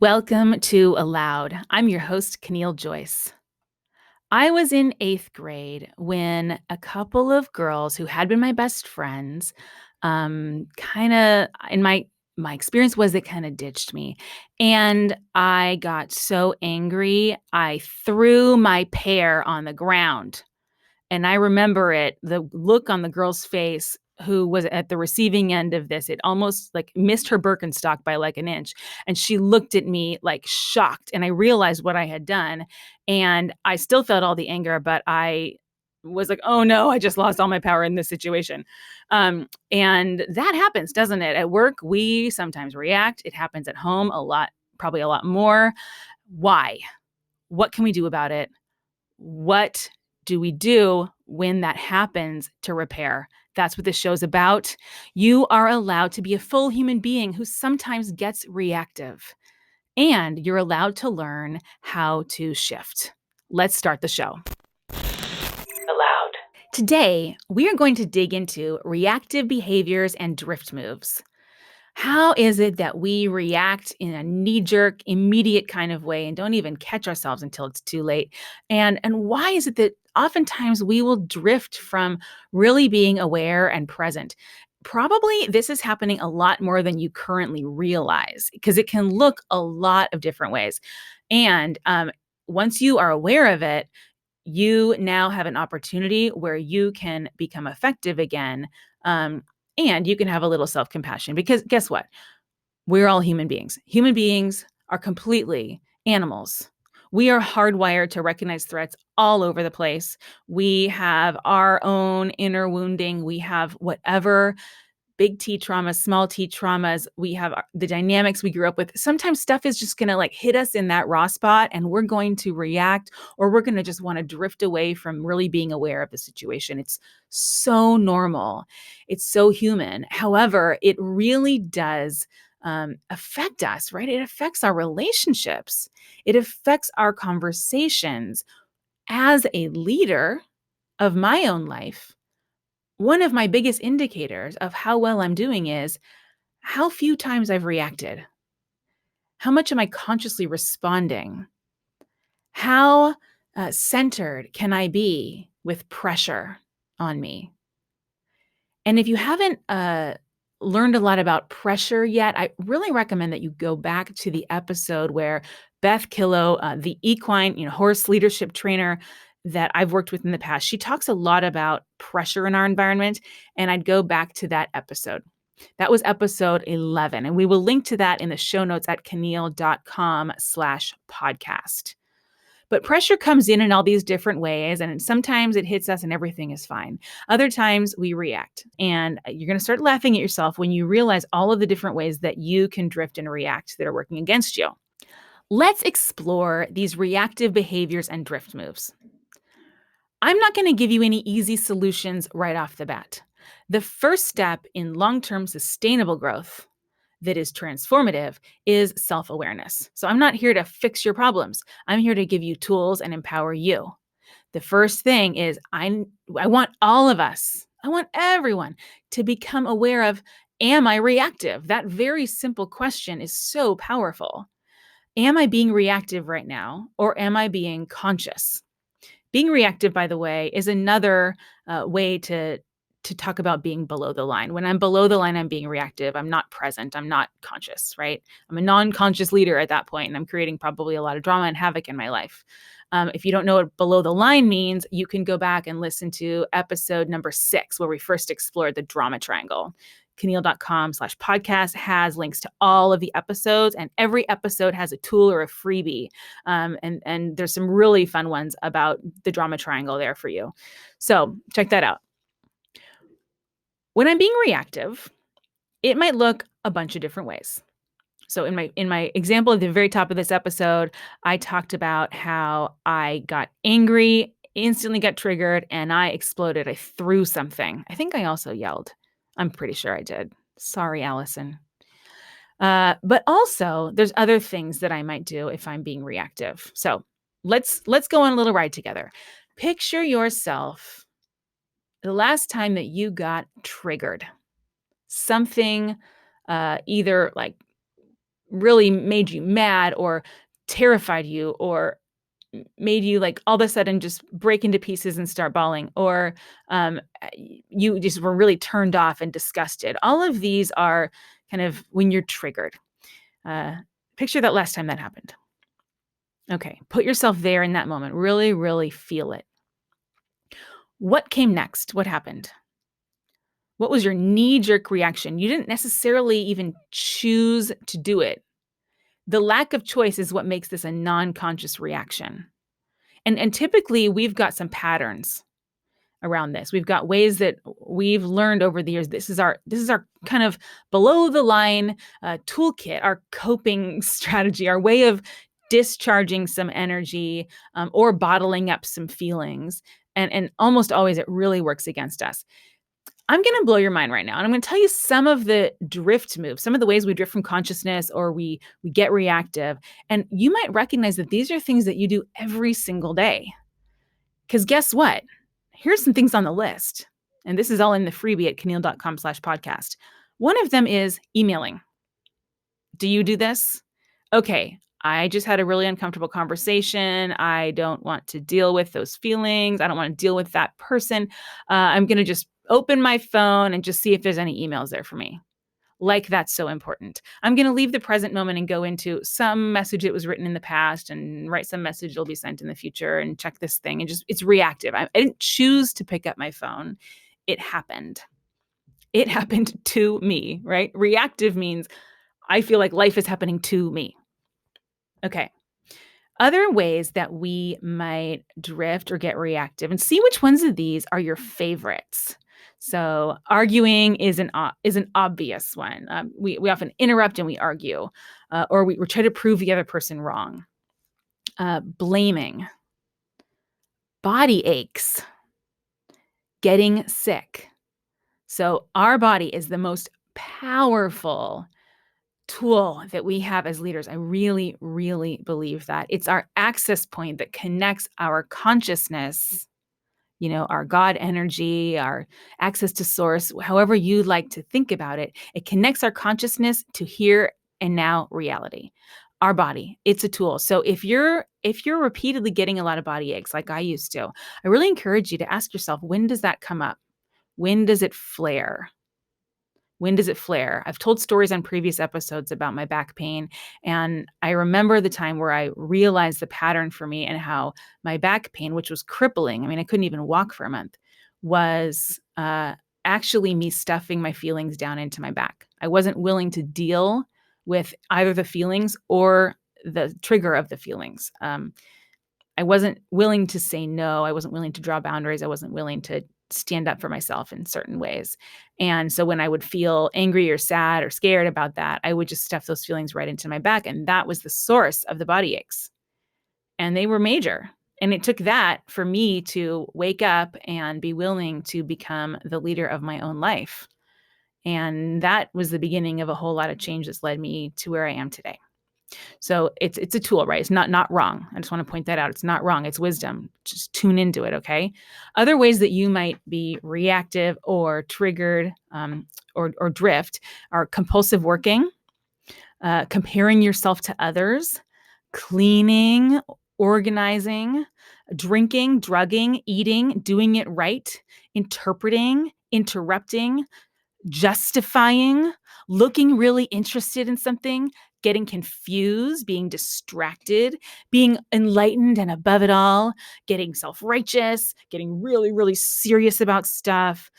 Welcome to Aloud. I'm your host, Caneel Joyce. I was in 8th grade when a couple of girls who had been my best friends, kind of in my experience was they kind of ditched me. And I got so angry, I threw my pear on the ground. And I remember it, the look on the girl's face who was at the receiving end of this. It almost like missed her Birkenstock by like an inch. And she looked at me like shocked. And I realized what I had done. And I still felt all the anger, but I was like, oh no, I just lost all my power in this situation. And that happens, doesn't it? At work, we sometimes react. It happens at home a lot, probably a lot more. Why? What can we do about it? What do we do when that happens to repair? That's what this show's about. You are allowed to be a full human being who sometimes gets reactive, and you're allowed to learn how to shift. Let's start the show. Aloud. Today, we are going to dig into reactive behaviors and drift moves. How is it that we react in a knee-jerk, immediate kind of way and don't even catch ourselves until it's too late? And why is it that oftentimes we will drift from really being aware and present? Probably this is happening a lot more than you currently realize because it can look a lot of different ways. And once you are aware of it, you now have an opportunity where you can become effective again. And you can have a little self-compassion because guess what? We're all human beings. Human beings are completely animals. We are hardwired to recognize threats all over the place. We have our own inner wounding. We have whatever big T traumas, small T traumas. We have the dynamics we grew up with. Sometimes stuff is just going to like hit us in that raw spot and we're going to react, or we're going to just want to drift away from really being aware of the situation. It's so normal. It's so human. However, it really does affect us, right? It affects our relationships. It affects our conversations. As a leader of my own life, one of my biggest indicators of how well I'm doing is how few times I've reacted. How much am I consciously responding? How centered can I be with pressure on me? And if you haven't learned a lot about pressure yet, I really recommend that you go back to the episode where Beth Killow, the equine, horse leadership trainer that I've worked with in the past, she talks a lot about pressure in our environment. And I'd go back to that episode. That was episode 11. And we will link to that in the show notes at caneel.com/podcast. But pressure comes in all these different ways, and sometimes it hits us and everything is fine. Other times we react, and you're going to start laughing at yourself when you realize all of the different ways that you can drift and react that are working against you. Let's explore these reactive behaviors and drift moves. I'm not going to give you any easy solutions right off the bat. The first step in long-term sustainable growth that is transformative is self-awareness. So I'm not here to fix your problems. I'm here to give you tools and empower you. The first thing is I want all of us, I want everyone to become aware of, am I reactive? That very simple question is so powerful. Am I being reactive right now, or am I being conscious? Being reactive, by the way, is another way to talk about being below the line. When I'm below the line, I'm being reactive. I'm not present. I'm not conscious, right? I'm a non-conscious leader at that point, and I'm creating probably a lot of drama and havoc in my life. If you don't know what below the line means, you can go back and listen to episode number 6, where we first explored the drama triangle. Caneel.com/podcast has links to all of the episodes, and every episode has a tool or a freebie. And there's some really fun ones about the drama triangle there for you. So check that out. When I'm being reactive, it might look a bunch of different ways. So in my example at the very top of this episode, I talked about how I got angry, instantly got triggered, and I exploded. I threw something. I think I also yelled. I'm pretty sure I did. Sorry, Allison. But also, there's other things that I might do if I'm being reactive. So let's go on a little ride together. Picture yourself the last time that you got triggered. Something either like really made you mad or terrified you or made you like all of a sudden just break into pieces and start bawling, or um, you just were really turned off and disgusted. All of these are kind of when you're triggered. Uh, Picture that last time that happened. Okay, put yourself there in that moment. Really, really feel it. What came next? What happened? What was your knee-jerk reaction? You didn't necessarily even choose to do it. The lack of choice is what makes this a non-conscious reaction. And typically we've got some patterns around this. We've got ways that we've learned over the years. This is our kind of below the line toolkit, our coping strategy, our way of discharging some energy or bottling up some feelings. And almost always it really works against us. I'm going to blow your mind right now. And I'm going to tell you some of the drift moves, some of the ways we drift from consciousness or we get reactive. And you might recognize that these are things that you do every single day. Because guess what? Here's some things on the list. And this is all in the freebie at caneel.com/podcast. One of them is emailing. Do you do this? Okay, I just had a really uncomfortable conversation. I don't want to deal with those feelings. I don't want to deal with that person. I'm going to just open my phone and just see if there's any emails there for me. Like that's so important. I'm going to leave the present moment and go into some message that was written in the past and write some message that'll be sent in the future and check this thing. And just, it's reactive. I didn't choose to pick up my phone. It happened. It happened to me, right? Reactive means I feel like life is happening to me. Okay. Other ways that we might drift or get reactive, and see which ones of these are your favorites. So arguing is an obvious one. We often interrupt and we argue, or we try to prove the other person wrong. Blaming, body aches, getting sick. So our body is the most powerful tool that we have as leaders. I really, really believe that. It's our access point that connects our consciousness, our God energy, our access to source, however you like to think about it. It connects our consciousness to here and now reality. Our body, it's a tool. So if you're repeatedly getting a lot of body aches like I used to, I really encourage you to ask yourself, when does that come up? When does it flare? When does it flare? I've told stories on previous episodes about my back pain, and I remember the time where I realized the pattern for me and how my back pain, which was crippling, I mean, I couldn't even walk for a month, was actually me stuffing my feelings down into my back. I wasn't willing to deal with either the feelings or the trigger of the feelings. I wasn't willing to say no. I wasn't willing to draw boundaries. I wasn't willing to stand up for myself in certain ways. And so when I would feel angry or sad or scared about that, I would just stuff those feelings right into my back. And that was the source of the body aches. And they were major. And it took that for me to wake up and be willing to become the leader of my own life. And that was the beginning of a whole lot of change that's led me to where I am today. So it's a tool, right? It's not wrong. I just want to point that out. It's not wrong. It's wisdom. Just tune into it, okay? Other ways that you might be reactive or triggered or drift are compulsive working, comparing yourself to others, cleaning, organizing, drinking, drugging, eating, doing it right, interpreting, interrupting, justifying, looking really interested in something, getting confused, being distracted, being enlightened and above it all, getting self-righteous, getting really, really serious about stuff,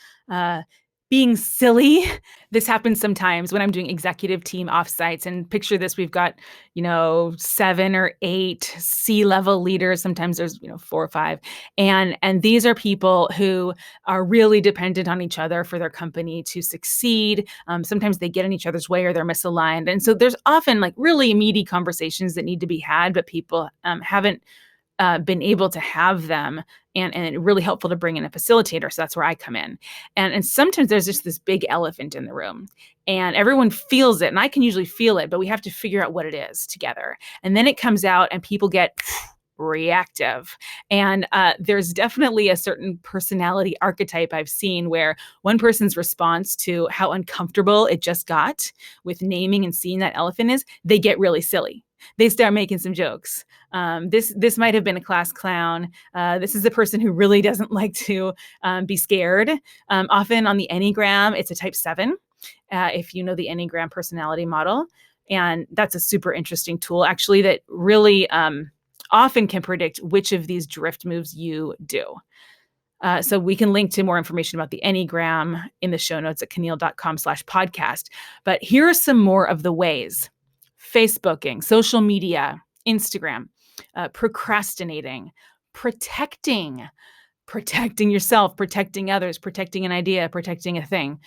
being silly. This happens sometimes when I'm doing executive team offsites, and picture this, we've got, 7 or 8 C-level leaders. Sometimes there's, 4 or 5. And these are people who are really dependent on each other for their company to succeed. Sometimes they get in each other's way or they're misaligned. And so there's often like really meaty conversations that need to be had, but people haven't been able to have them, and it's really helpful to bring in a facilitator. So that's where I come in. And sometimes there's just this big elephant in the room and everyone feels it, and I can usually feel it, but we have to figure out what it is together. And then it comes out and people get reactive. And there's definitely a certain personality archetype I've seen where one person's response to how uncomfortable it just got with naming and seeing that elephant is, they get really silly. They start making some jokes. This might have been a class clown. This is a person who really doesn't like to be scared. Often on the Enneagram, it's a type 7, if you know the Enneagram personality model. And that's a super interesting tool, actually, that really often can predict which of these drift moves you do. So we can link to more information about the Enneagram in the show notes at caneel.com/podcast. But here are some more of the ways: Facebooking, social media, Instagram, procrastinating, protecting, protecting yourself, protecting others, protecting an idea, protecting a thing,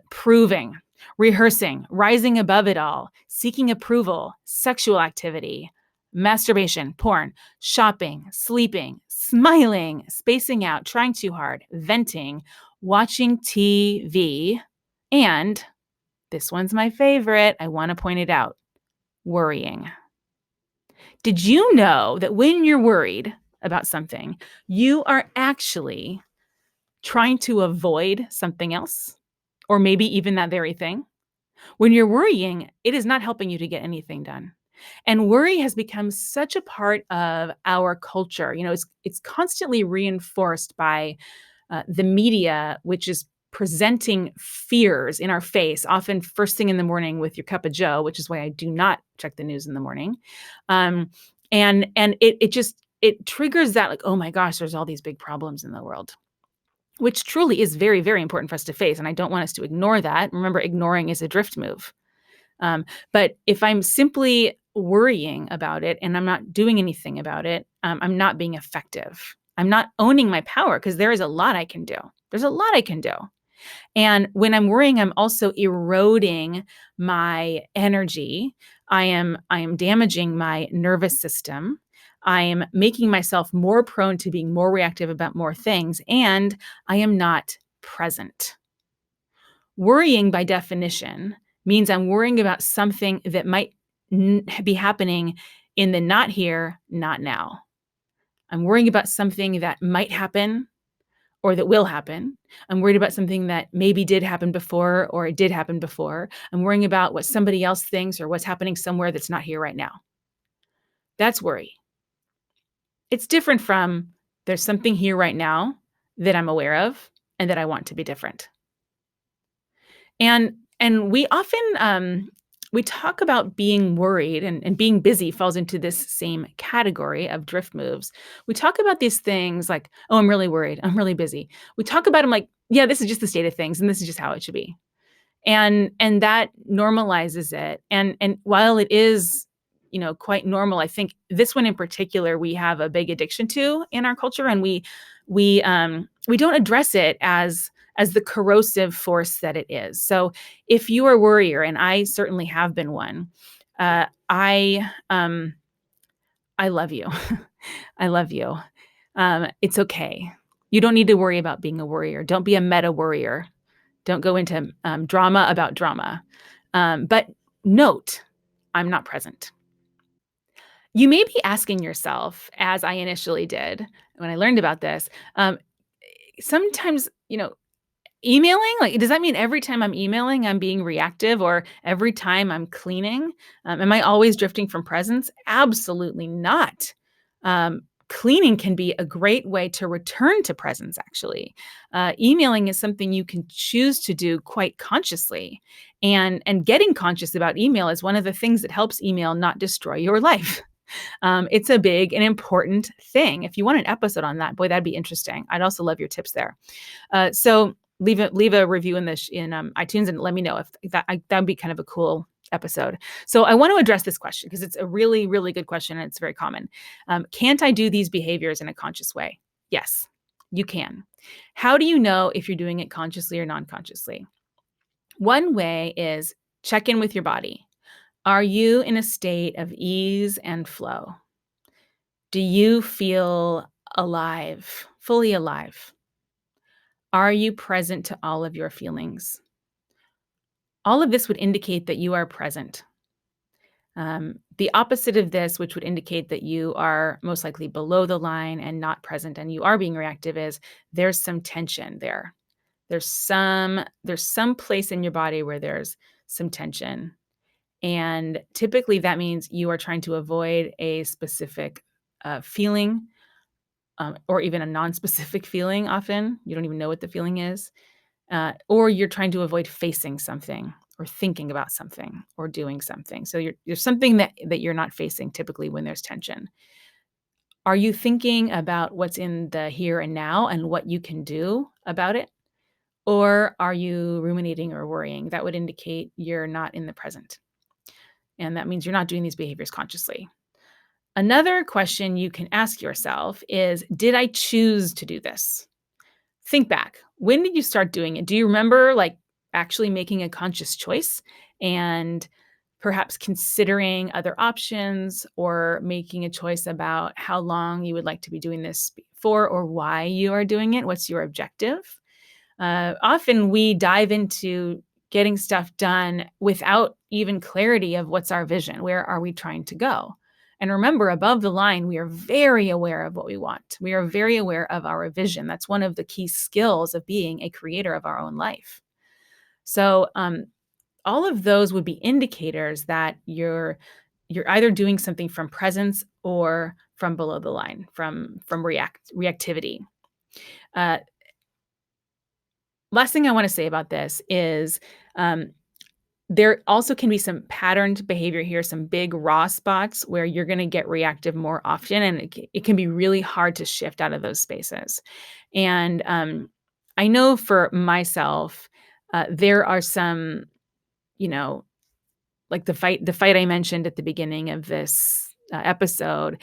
proving, rehearsing, rising above it all, seeking approval, sexual activity, masturbation, porn, shopping, sleeping, smiling, spacing out, trying too hard, venting, watching TV, and this one's my favorite. I want to point it out: worrying. Did you know that when you're worried about something, you are actually trying to avoid something else, or maybe even that very thing? When you're worrying, it is not helping you to get anything done. And worry has become such a part of our culture. It's constantly reinforced by the media, which is presenting fears in our face, often first thing in the morning with your cup of joe, which is why I do not check the news in the morning. And it triggers that, like, oh my gosh, there's all these big problems in the world, which truly is very, very important for us to face. And I don't want us to ignore that. Remember, ignoring is a drift move. But if I'm simply worrying about it and I'm not doing anything about it, I'm not being effective. I'm not owning my power, because there is a lot I can do. There's a lot I can do. And when I'm worrying, I'm also eroding my energy. I am damaging my nervous system. I am making myself more prone to being more reactive about more things, and I am not present. Worrying, by definition, means I'm worrying about something that might be happening in the not here, not now. I'm worrying about something that might happen or that will happen. I'm worried about something that maybe did happen before, or it did happen before. I'm worrying about what somebody else thinks or what's happening somewhere that's not here right now. That's worry. It's different from, there's something here right now that I'm aware of and that I want to be different. And we often we talk about being worried, and being busy falls into this same category of drift moves. We talk about these things like, oh, I'm really worried, I'm really busy. We talk about them like, yeah, this is just the state of things, and this is just how it should be. And that normalizes it. And while it is, quite normal, I think this one in particular we have a big addiction to in our culture, and we don't address it as the corrosive force that it is. So if you are a worrier, and I certainly have been one, I love you. I love you. It's okay. You don't need to worry about being a worrier. Don't be a meta worrier. Don't go into drama about drama. But note, I'm not present. You may be asking yourself, as I initially did when I learned about this, sometimes, emailing, like, does that mean every time I'm emailing, I'm being reactive, or every time I'm cleaning? Am I always drifting from presence? Absolutely not. Cleaning can be a great way to return to presence, actually. Emailing is something you can choose to do quite consciously. And getting conscious about email is one of the things that helps email not destroy your life. It's a big and important thing. If you want an episode on that, boy, that'd be interesting. I'd also love your tips there. So leave a review in iTunes and let me know if that would be kind of a cool episode. So I want to address this question because it's a really, really good question, and it's very common. Can't I do these behaviors in a conscious way? Yes, you can. How do you know if you're doing it consciously or non-consciously? One way is check in with your body. Are you in a state of ease and flow? Do you feel alive, fully alive? Are you present to all of your feelings? All of this would indicate that you are present. The opposite of this, which would indicate that you are most likely below the line and not present and you are being reactive, is there's some tension there. There's some place in your body where there's some tension. And typically that means you are trying to avoid a specific feeling, or even a non-specific feeling. Often you don't even know what the feeling is, or you're trying to avoid facing something or thinking about something or doing something. So you're something that you're not facing typically when there's tension. Are you thinking about what's in the here and now and what you can do about it? Or are you ruminating or worrying? That would indicate you're not in the present. And that means you're not doing these behaviors consciously. Another question you can ask yourself is, did I choose to do this? Think back. When did you start doing it? Do you remember actually making a conscious choice and perhaps considering other options or making a choice about how long you would like to be doing this for or why you are doing it? What's your objective? Often we dive into getting stuff done without even clarity of what's our vision. Where are we trying to go? And remember, above the line, we are very aware of what we want. We are very aware of our vision. That's one of the key skills of being a creator of our own life. So, all of those would be indicators that you're either doing something from presence or from below the line, from reactivity. Uh, Last thing I want to say about this is, um, there also can be some patterned behavior here, some big raw spots where you're going to get reactive more often, and it can be really hard to shift out of those spaces. And I know for myself, there are some, you know, like the fight I mentioned at the beginning of this episode.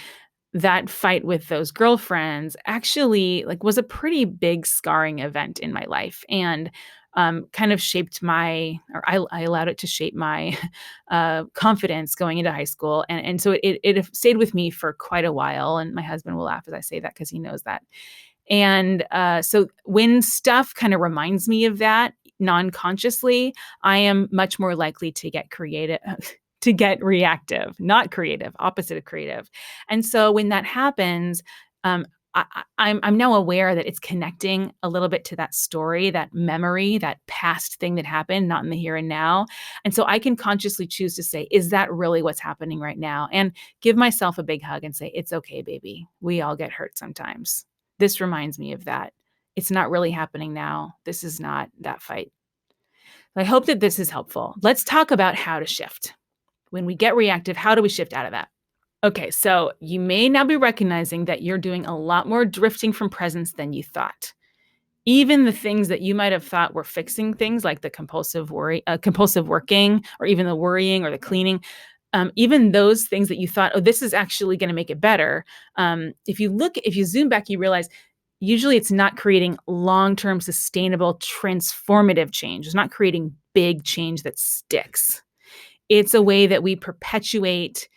That fight with those girlfriends actually was a pretty big scarring event in my life, and kind of shaped I allowed it to shape my confidence going into high school. And so it stayed with me for quite a while. And my husband will laugh as I say that because he knows that. And so when stuff kind of reminds me of that non-consciously, I am much more likely to get creative, to get reactive, not creative, opposite of creative. And so when that happens, I'm now aware that it's connecting a little bit to that story, that memory, that past thing that happened, not in the here and now. And so I can consciously choose to say, is that really what's happening right now? And give myself a big hug and say, it's okay, baby. We all get hurt sometimes. This reminds me of that. It's not really happening now. This is not that fight. I hope that this is helpful. Let's talk about how to shift. When we get reactive, how do we shift out of that? Okay, so you may now be recognizing that you're doing a lot more drifting from presence than you thought. Even the things that you might have thought were fixing things, like the compulsive working, or even the worrying or the cleaning, even those things that you thought, oh, this is actually going to make it better. If you zoom back, you realize usually it's not creating long-term, sustainable, transformative change. It's not creating big change that sticks. It's a way that we perpetuate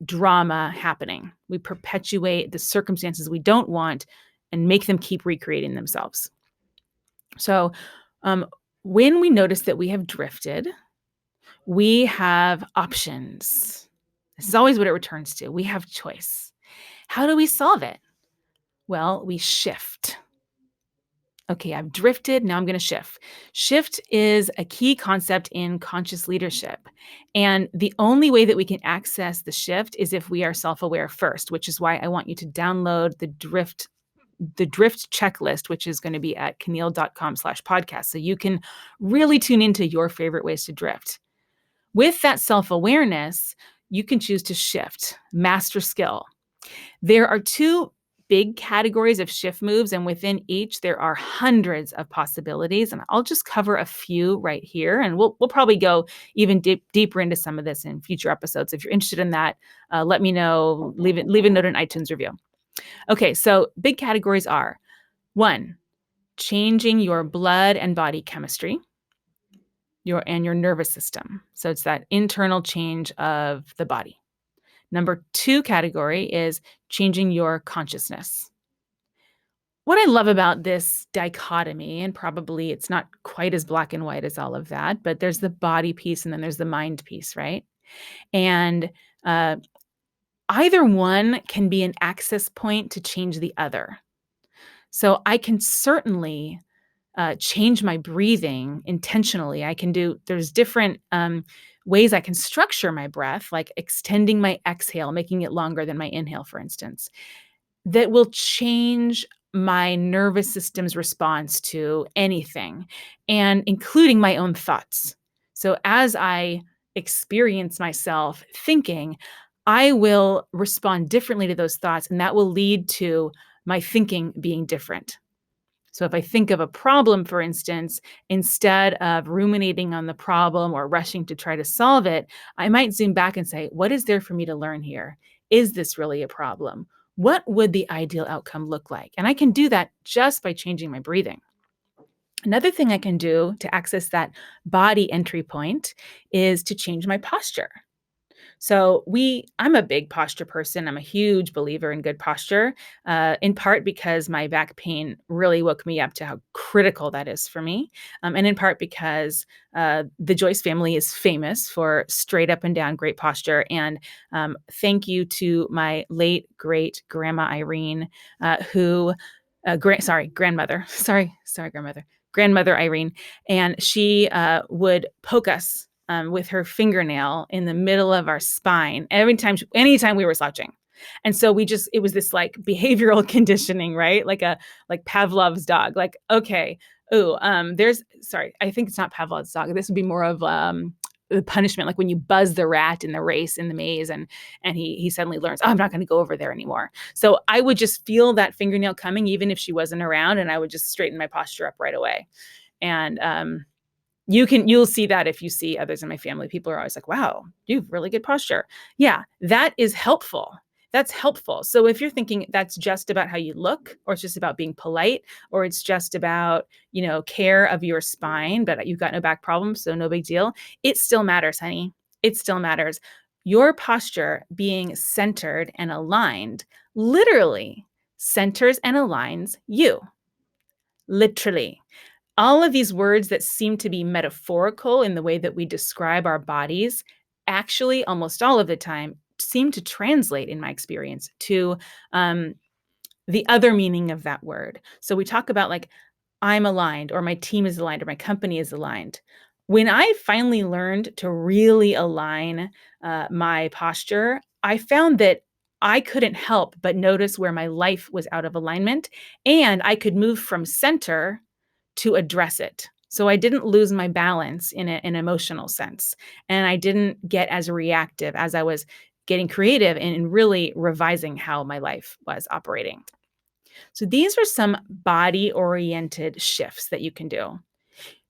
drama happening. We perpetuate the circumstances we don't want and make them keep recreating themselves. So when we notice that we have drifted, we have options. This is always what it returns to. We have choice. How do we solve it? Well, we shift. Okay, I've drifted. Now I'm going to shift. Shift is a key concept in conscious leadership. And the only way that we can access the shift is if we are self-aware first, which is why I want you to download the drift checklist, which is going to be at caneel.com/podcast. So you can really tune into your favorite ways to drift. With that self-awareness, you can choose to shift, master skill. There are two big categories of shift moves, and within each, there are hundreds of possibilities. And I'll just cover a few right here, and we'll probably go even deeper into some of this in future episodes. If you're interested in that, let me know. Leave a note in iTunes review. Okay, so big categories are: 1, changing your blood and body chemistry, your nervous system. So it's that internal change of the body. Number 2 category is changing your consciousness. What I love about this dichotomy, and probably it's not quite as black and white as all of that, but there's the body piece and then there's the mind piece, right? And uh, either one can be an access point to change the other. So I can certainly change my breathing intentionally. There's different ways I can structure my breath, like extending my exhale, making it longer than my inhale, for instance, that will change my nervous system's response to anything, and including my own thoughts. So as I experience myself thinking, I will respond differently to those thoughts, and that will lead to my thinking being different. So if I think of a problem, for instance, instead of ruminating on the problem or rushing to try to solve it, I might zoom back and say, what is there for me to learn here? Is this really a problem? What would the ideal outcome look like? And I can do that just by changing my breathing. Another thing I can do to access that body entry point is to change my posture. I'm a big posture person. I'm a huge believer in good posture, in part because my back pain really woke me up to how critical that is for me. And in part because the Joyce family is famous for straight up and down great posture. And thank you to my late great grandma Irene, grandmother, grandmother Irene. And she would poke us with her fingernail in the middle of our spine anytime we were slouching. And so it was this like behavioral conditioning, right? Like Pavlov's dog. Like, okay, I think it's not Pavlov's dog. This would be more of the punishment, like when you buzz the rat in the race in the maze, and he suddenly learns, oh, I'm not going to go over there anymore. So I would just feel that fingernail coming, even if she wasn't around, and I would just straighten my posture up right away. And you'll see that if you see others in my family. People are always like, wow, you have really good posture. Yeah, that is helpful. That's helpful. So if you're thinking that's just about how you look, or it's just about being polite, or it's just about, care of your spine, but you've got no back problems, so no big deal, it still matters, honey. It still matters. Your posture being centered and aligned literally centers and aligns you. Literally. All of these words that seem to be metaphorical in the way that we describe our bodies actually, almost all of the time, seem to translate, in my experience, to um, the other meaning of that word. So we talk about like, I'm aligned, or my team is aligned, or my company is aligned. When I finally learned to really align my posture, I found that I couldn't help but notice where my life was out of alignment, and I could move from center to address it. So I didn't lose my balance in an emotional sense. And I didn't get as reactive as I was getting creative and really revising how my life was operating. So these are some body oriented shifts that you can do.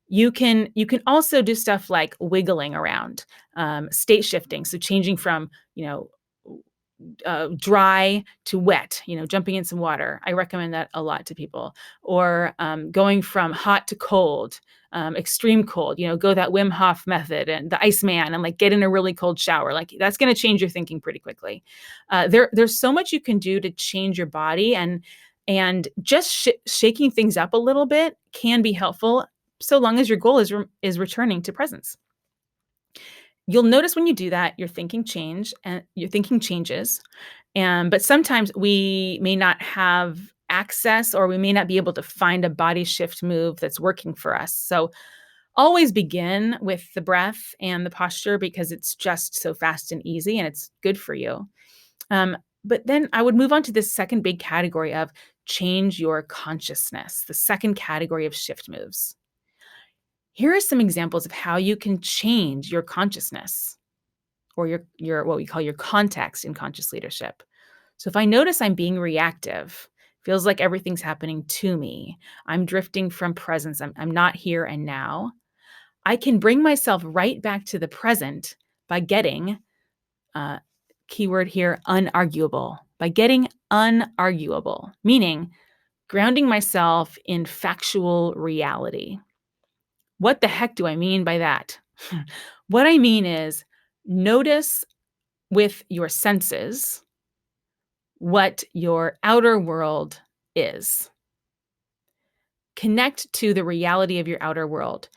You can also do stuff like wiggling around, state shifting. So changing from, dry to wet, jumping in some water. I recommend that a lot to people. Or going from hot to cold, extreme cold, go that Wim Hof method and the Iceman, and like get in a really cold shower. Like that's going to change your thinking pretty quickly. There's so much you can do to change your body, and just shaking things up a little bit can be helpful, so long as your goal is returning to presence. You'll notice when you do that, your thinking changes. But sometimes we may not have access, or we may not be able to find a body shift move that's working for us. So always begin with the breath and the posture, because it's just so fast and easy and it's good for you. But then I would move on to this second big category of change your consciousness, the second category of shift moves. Here are some examples of how you can change your consciousness, or your what we call your context in conscious leadership. So if I notice I'm being reactive, feels like everything's happening to me, I'm drifting from presence, I'm not here and now, I can bring myself right back to the present by getting, keyword here, unarguable. By getting unarguable, meaning grounding myself in factual reality. What the heck do I mean by that? What I mean is, notice with your senses what your outer world is. Connect to the reality of your outer world.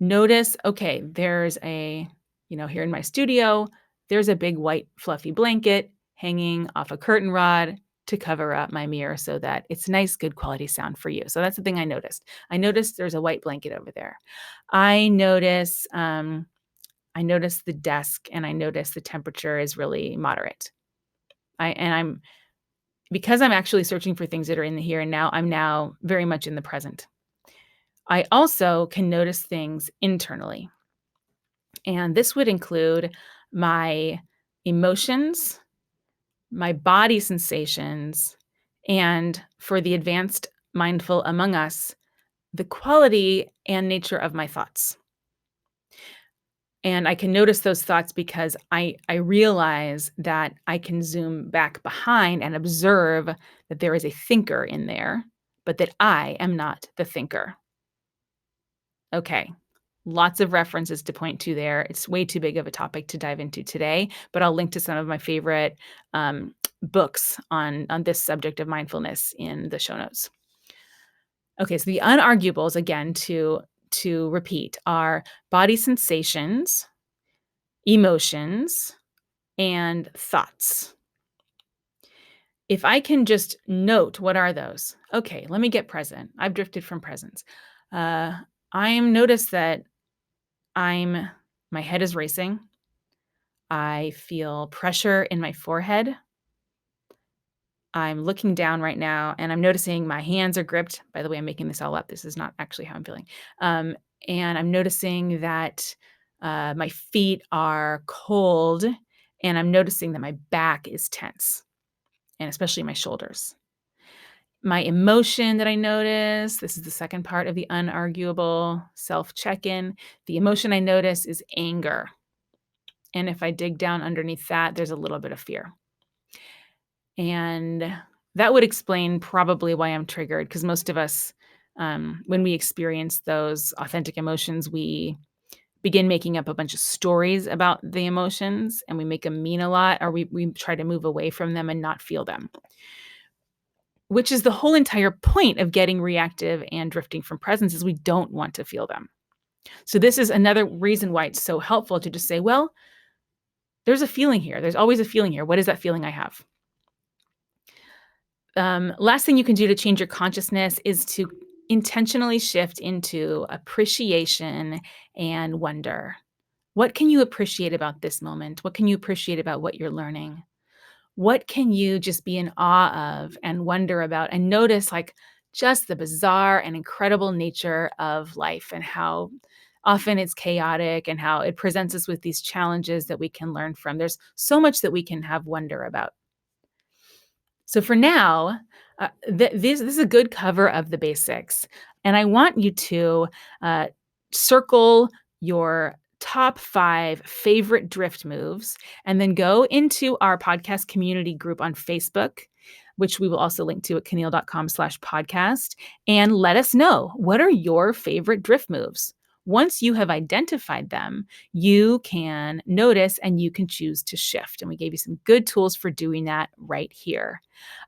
Notice, okay, there's here in my studio, there's a big white fluffy blanket hanging off a curtain rod to cover up my mirror so that it's nice, good quality sound for you. So that's the thing I noticed. I noticed there's a white blanket over there. I notice the desk, and I notice the temperature is really moderate. Because I'm actually searching for things that are in the here and now, I'm now very much in the present. I also can notice things internally. And this would include my emotions, my body sensations, and for the advanced mindful among us, the quality and nature of my thoughts. And I can notice those thoughts because I realize that I can zoom back behind and observe that there is a thinker in there, but that I am not the thinker. Okay. Lots of references to point to there. It's way too big of a topic to dive into today, but I'll link to some of my favorite books on this subject of mindfulness in the show notes. Okay, so the unarguables, again, to repeat, are body sensations, emotions, and thoughts. If I can just note, what are those? Okay, let me get present. I've drifted from presence. I'm noticed that my head is racing. I feel pressure in my forehead. I'm looking down right now and I'm noticing my hands are gripped. By the way, I'm making this all up. This is not actually how I'm feeling. And I'm noticing that my feet are cold, and I'm noticing that my back is tense, and especially my shoulders. My emotion that I notice, this is the second part of the unarguable self check-in. The emotion I notice is anger. And if I dig down underneath that, there's a little bit of fear. And that would explain probably why I'm triggered, because most of us, when we experience those authentic emotions, we begin making up a bunch of stories about the emotions, and we make them mean a lot, or we try to move away from them and not feel them, which is the whole entire point of getting reactive and drifting from presence, is we don't want to feel them. So this is another reason why it's so helpful to just say, well, there's a feeling here. There's always a feeling here. What is that feeling I have? Last thing you can do to change your consciousness is to intentionally shift into appreciation and wonder. What can you appreciate about this moment? What can you appreciate about what you're learning? What can you just be in awe of and wonder about and notice, like, just the bizarre and incredible nature of life, and how often it's chaotic and how it presents us with these challenges that we can learn from. There's so much that we can have wonder about. So for now, this is a good cover of the basics. And I want you to circle your top 5 favorite drift moves, and then go into our podcast community group on Facebook, which we will also link to at caneel.com/podcast, and let us know, what are your favorite drift moves? Once you have identified them, you can notice and you can choose to shift. And we gave you some good tools for doing that right here.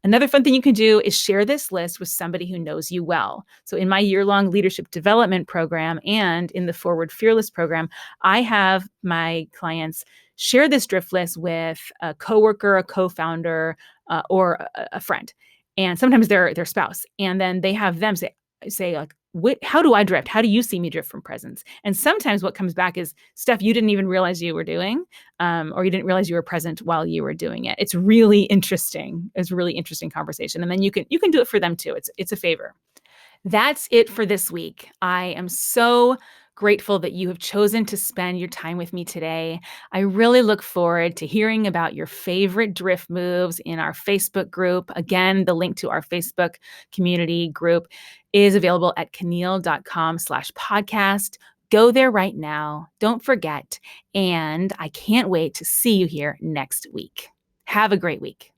Another fun thing you can do is share this list with somebody who knows you well. So in my year-long leadership development program and in the Forward Fearless program, I have my clients share this drift list with a coworker, a co-founder, or a friend, and sometimes their spouse. And then they have them say like, how do I drift? How do you see me drift from presence? And sometimes what comes back is stuff you didn't even realize you were doing, or you didn't realize you were present while you were doing it. It's really interesting. It's a really interesting conversation. And then you can do it for them too. It's a favor. That's it for this week. I am so grateful that you have chosen to spend your time with me today. I really look forward to hearing about your favorite drift moves in our Facebook group. Again, the link to our Facebook community group is available at caneel.com/podcast. Go there right now. Don't forget. And I can't wait to see you here next week. Have a great week.